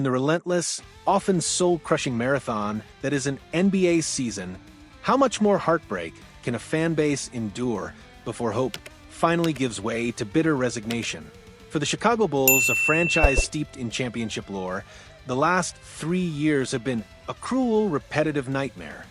In the relentless, often soul-crushing marathon that is an NBA season, how much more heartbreak can a fan base endure before hope finally gives way to bitter resignation? For the Chicago Bulls, a franchise steeped in championship lore, the last 3 years have been a cruel, repetitive nightmare.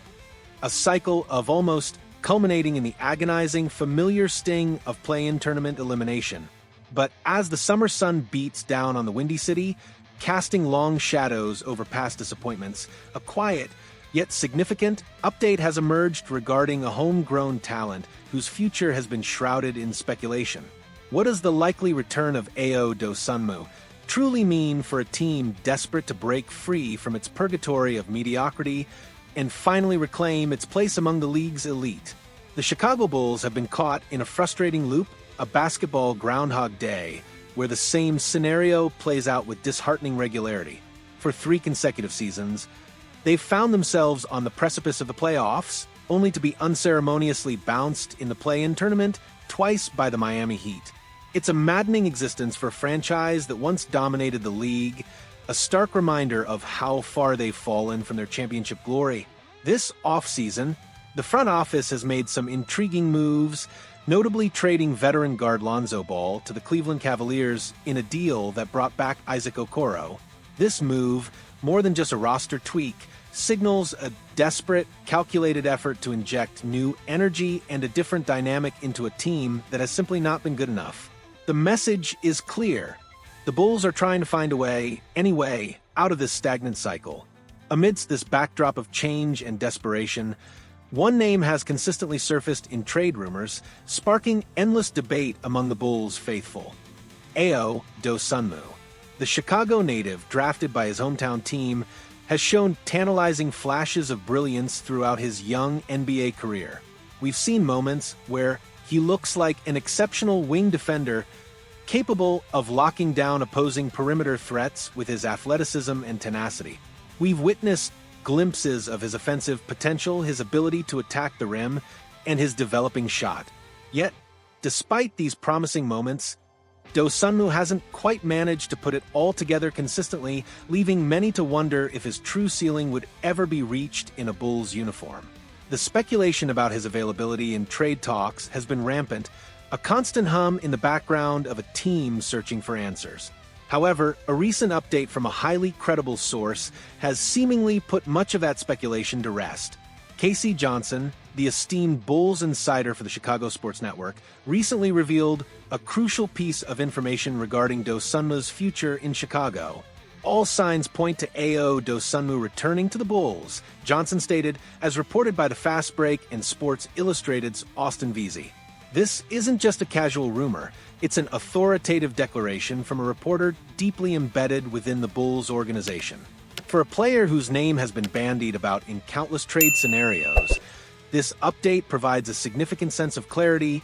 A cycle of almost culminating in the agonizing, familiar sting of play-in tournament elimination. But as the summer sun beats down on the Windy City, casting long shadows over past disappointments, a quiet, yet significant, update has emerged regarding a homegrown talent whose future has been shrouded in speculation. What does the likely return of Ayo Dosunmu truly mean for a team desperate to break free from its purgatory of mediocrity and finally reclaim its place among the league's elite? The Chicago Bulls have been caught in a frustrating loop, a basketball Groundhog Day, where the same scenario plays out with disheartening regularity. For 3 consecutive seasons, they've found themselves on the precipice of the playoffs, only to be unceremoniously bounced in the play-in tournament twice by the Miami Heat. It's a maddening existence for a franchise that once dominated the league, a stark reminder of how far they've fallen from their championship glory. This offseason, the front office has made some intriguing moves, notably trading veteran guard Lonzo Ball to the Cleveland Cavaliers in a deal that brought back Isaac Okoro. This move, more than just a roster tweak, signals a desperate, calculated effort to inject new energy and a different dynamic into a team that has simply not been good enough. The message is clear. The Bulls are trying to find a way, any way, out of this stagnant cycle. Amidst this backdrop of change and desperation, one name has consistently surfaced in trade rumors, sparking endless debate among the Bulls' faithful. Ayo Dosunmu. The Chicago native, drafted by his hometown team, has shown tantalizing flashes of brilliance throughout his young NBA career. We've seen moments where he looks like an exceptional wing defender, capable of locking down opposing perimeter threats with his athleticism and tenacity. We've witnessed glimpses of his offensive potential, his ability to attack the rim, and his developing shot. Yet, despite these promising moments, Dosunmu hasn't quite managed to put it all together consistently, leaving many to wonder if his true ceiling would ever be reached in a Bulls uniform. The speculation about his availability in trade talks has been rampant, a constant hum in the background of a team searching for answers. However, a recent update from a highly credible source has seemingly put much of that speculation to rest. Casey Johnson, the esteemed Bulls insider for the Chicago Sports Network, recently revealed a crucial piece of information regarding Dosunmu's future in Chicago. All signs point to Ayo Dosunmu returning to the Bulls, Johnson stated, as reported by the Fast Break and Sports Illustrated's Austin Veazey. This isn't just a casual rumor, it's an authoritative declaration from a reporter deeply embedded within the Bulls organization. For a player whose name has been bandied about in countless trade scenarios, this update provides a significant sense of clarity,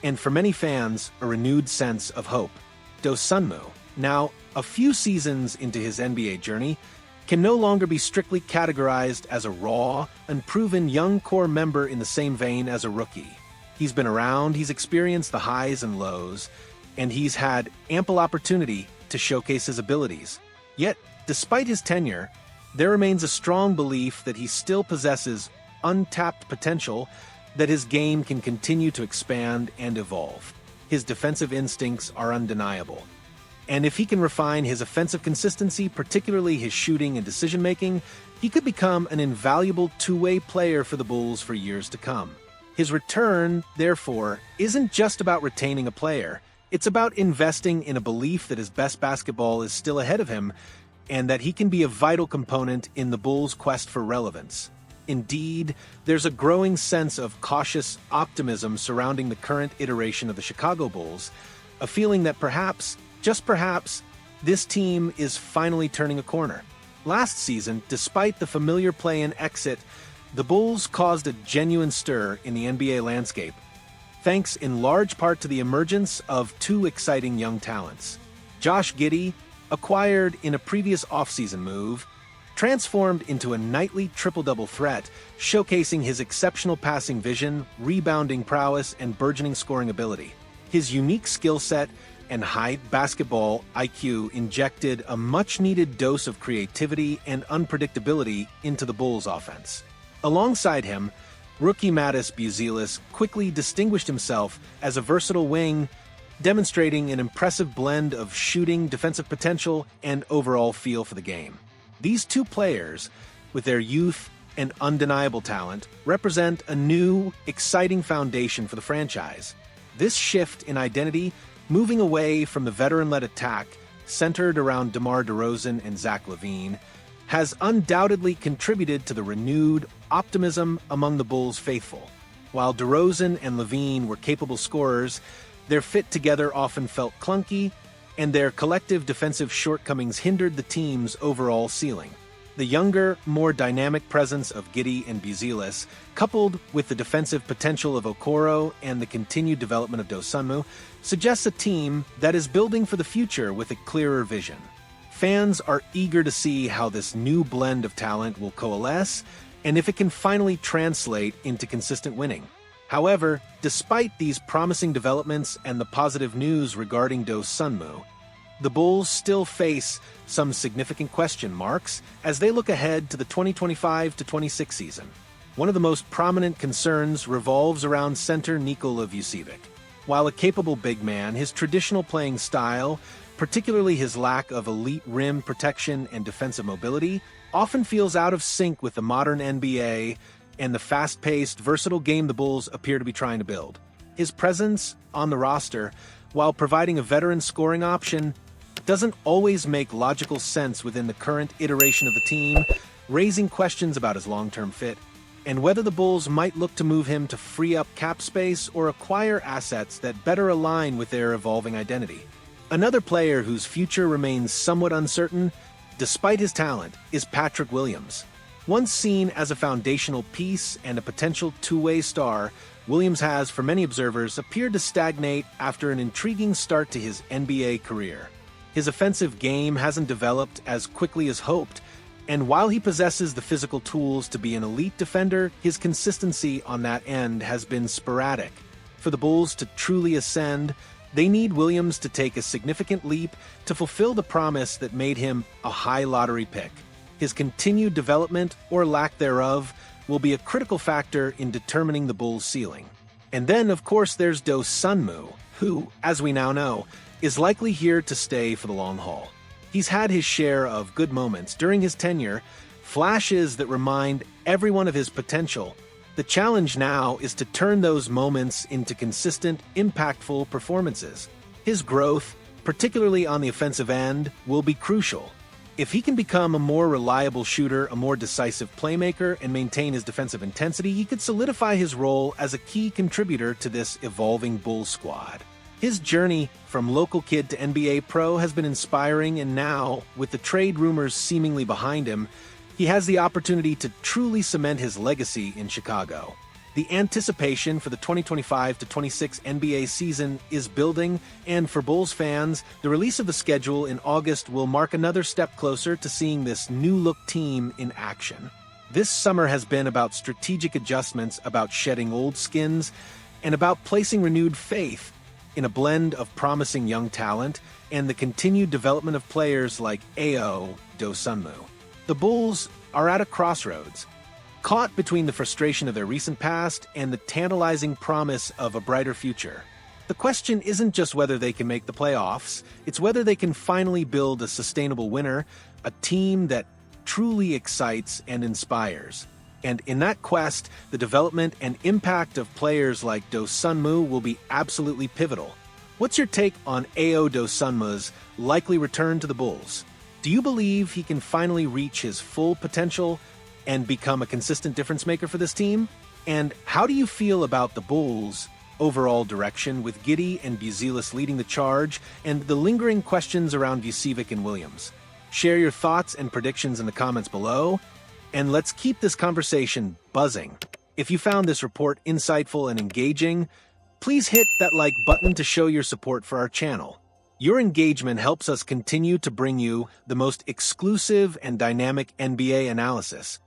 and for many fans, a renewed sense of hope. Dosunmu, now a few seasons into his NBA journey, can no longer be strictly categorized as a raw, unproven young core member in the same vein as a rookie. He's been around, he's experienced the highs and lows, and he's had ample opportunity to showcase his abilities. Yet, despite his tenure, there remains a strong belief that he still possesses untapped potential, that his game can continue to expand and evolve. His defensive instincts are undeniable. And if he can refine his offensive consistency, particularly his shooting and decision-making, he could become an invaluable two-way player for the Bulls for years to come. His return, therefore, isn't just about retaining a player. It's about investing in a belief that his best basketball is still ahead of him and that he can be a vital component in the Bulls' quest for relevance. Indeed, there's a growing sense of cautious optimism surrounding the current iteration of the Chicago Bulls, a feeling that perhaps, just perhaps, this team is finally turning a corner. Last season, despite the familiar play-in exit, the Bulls caused a genuine stir in the NBA landscape, thanks in large part to the emergence of 2 exciting young talents. Josh Giddey, acquired in a previous offseason move, transformed into a nightly triple-double threat, showcasing his exceptional passing vision, rebounding prowess, and burgeoning scoring ability. His unique skill set and height, basketball IQ injected a much-needed dose of creativity and unpredictability into the Bulls' offense. Alongside him, rookie Buzelis quickly distinguished himself as a versatile wing, demonstrating an impressive blend of shooting, defensive potential, and overall feel for the game. These two players, with their youth and undeniable talent, represent a new, exciting foundation for the franchise. This shift in identity, moving away from the veteran-led attack centered around DeMar DeRozan and Zach LaVine, has undoubtedly contributed to the renewed optimism among the Bulls faithful. While DeRozan and LaVine were capable scorers, their fit together often felt clunky, and their collective defensive shortcomings hindered the team's overall ceiling. The younger, more dynamic presence of Giddey and Buzelis, coupled with the defensive potential of Okoro and the continued development of Dosunmu, suggests a team that is building for the future with a clearer vision. Fans are eager to see how this new blend of talent will coalesce and if it can finally translate into consistent winning. However, despite these promising developments and the positive news regarding Dosunmu, the Bulls still face some significant question marks as they look ahead to the 2025-26 season. One of the most prominent concerns revolves around center Nikola Vucevic. While a capable big man, his traditional playing style, particularly his lack of elite rim protection and defensive mobility, often feels out of sync with the modern NBA and the fast-paced, versatile game the Bulls appear to be trying to build. His presence on the roster, while providing a veteran scoring option, doesn't always make logical sense within the current iteration of the team, raising questions about his long-term fit, and whether the Bulls might look to move him to free up cap space or acquire assets that better align with their evolving identity. Another player whose future remains somewhat uncertain, despite his talent, is Patrick Williams. Once seen as a foundational piece and a potential two-way star, Williams has, for many observers, appeared to stagnate after an intriguing start to his NBA career. His offensive game hasn't developed as quickly as hoped, and while he possesses the physical tools to be an elite defender, his consistency on that end has been sporadic. For the Bulls to truly ascend, they need Williams to take a significant leap to fulfill the promise that made him a high lottery pick. His continued development, or lack thereof, will be a critical factor in determining the Bulls' ceiling. And then, of course, there's Dosunmu, who, as we now know, is likely here to stay for the long haul. He's had his share of good moments during his tenure, flashes that remind everyone of his potential. The challenge now is to turn those moments into consistent, impactful performances. His growth, particularly on the offensive end, will be crucial. If he can become a more reliable shooter, a more decisive playmaker, and maintain his defensive intensity, he could solidify his role as a key contributor to this evolving Bulls squad. His journey from local kid to NBA pro has been inspiring, and now, with the trade rumors seemingly behind him, he has the opportunity to truly cement his legacy in Chicago. The anticipation for the 2025-26 NBA season is building, and for Bulls fans, the release of the schedule in August will mark another step closer to seeing this new-look team in action. This summer has been about strategic adjustments, about shedding old skins, and about placing renewed faith in a blend of promising young talent and the continued development of players like Ayo Dosunmu. The Bulls are at a crossroads, caught between the frustration of their recent past and the tantalizing promise of a brighter future. The question isn't just whether they can make the playoffs, it's whether they can finally build a sustainable winner, a team that truly excites and inspires. And in that quest, the development and impact of players like Dosunmu will be absolutely pivotal. What's your take on Ayo Dosunmu's likely return to the Bulls? Do you believe he can finally reach his full potential and become a consistent difference maker for this team? And how do you feel about the Bulls' overall direction, with Giddey and Buzelis leading the charge, and the lingering questions around Vucevic and Williams? Share your thoughts and predictions in the comments below, and let's keep this conversation buzzing. If you found this report insightful and engaging, please hit that like button to show your support for our channel. Your engagement helps us continue to bring you the most exclusive and dynamic NBA analysis.